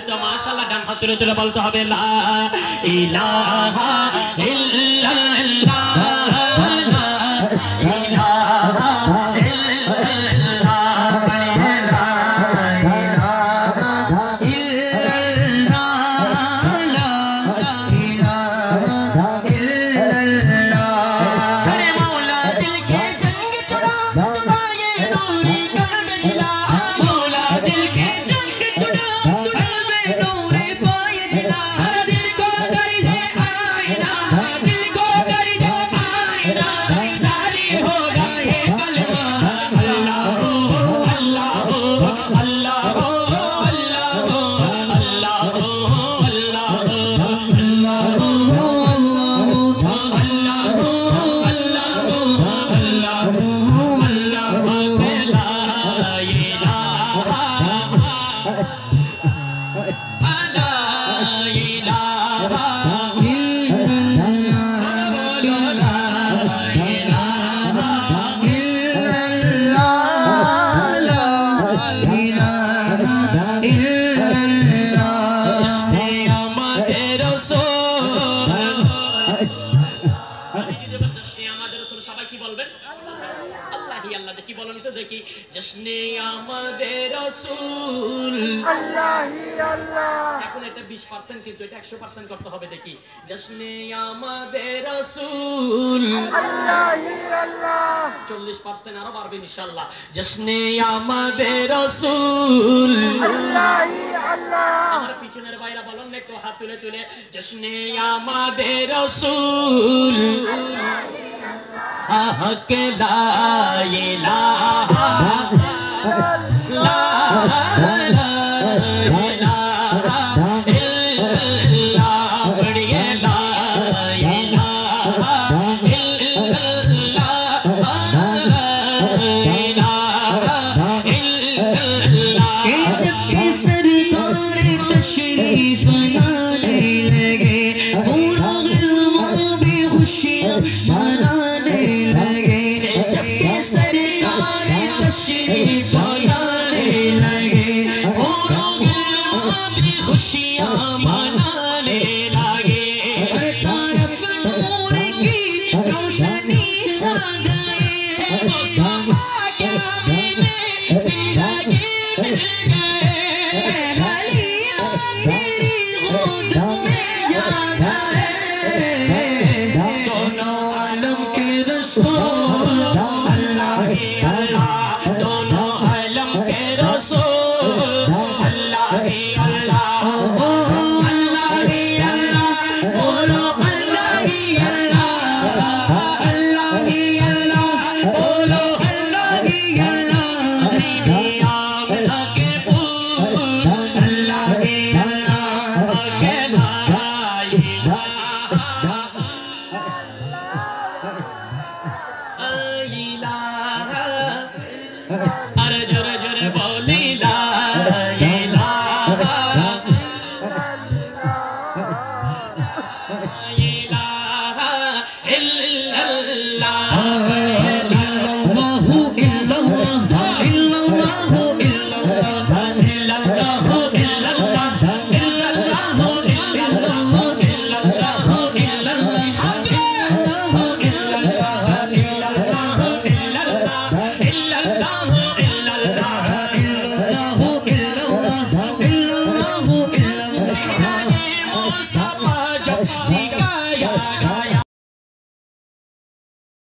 तो माशाल्लाह डान हाथ तुले तुले बोलते হবে লা ইলাহা ইল্লাল্লাহ লা ইলাহা ইল্লাল্লাহ লা ইলাহা ইল্লাল্লাহ লা ইলাহা ইল্লাল্লাহ আরে মাওলা দিল কে জंग चुरा चुराए नूरी कल्ब जिला मौला दिल के जंग चुरा चुराए नूरी पाए जिला हर दिल को कर दे आईना दिल को कर दे आईना सारी होगा ये कलमा अल्लाह अल्लाह अल्लाह जश्ने आमदे रसूल अल्लाही अल्लाह এখন এটা 20% কিন্তু এটা 100% করতে হবে দেখি जश्ने आमदे रसूल अल्लाही अल्लाह 40% আরো বাড়বে ইনশাআল্লাহ जश्ने आमदे रसूल अल्लाही अल्लाह আমার পিছনের ভাইরা বলেন না একটু হাত তুলে তুলে जश्ने आमदे रसूल के ला इलाहा ला इलाहा इल्लल्लाह बढ़िए ला इलाहा इल्लल्लाह ला इलाहा इल्लल्लाह जब सरकार तशरीफ लाने लगे पूरा गिलमा भी खुशियां मनाने लगे जब सरकार तशरीफ लाने लगे पूरा गिलमा भी खुशियां मनाने लगे हर तरफ नूर की रोशनी छा गए मुस्तफा के मिले सिराज मिल गए भलिया तेरी गोद में जाना है दोनों आलम के रसूल अल्लाह ही अल्लाह दोनों आलम के रसूल अल्लाह ही अल्लाह अल्लाह ही अल्लाह बोलो अल्लाह ही अल्लाह अल्लाह ही अल्लाह बोलो अल्लाह ही अल्लाह बीबिया मिला के फूल अल्लाह ही अल्लाह के ला इलाहा अरे जोरे जोरे बोली ला इलाहा इलाहा इल्लल्लाह इल्लल्लाहु इल्लल्लाह इल्लल्लाहु इल्लल्लाह इल्लल्लाहु इल्लल्लाह इल्लल्लाहु इल्लल्लाहु इल्लल्लाहु इल्लल्लाह Stop.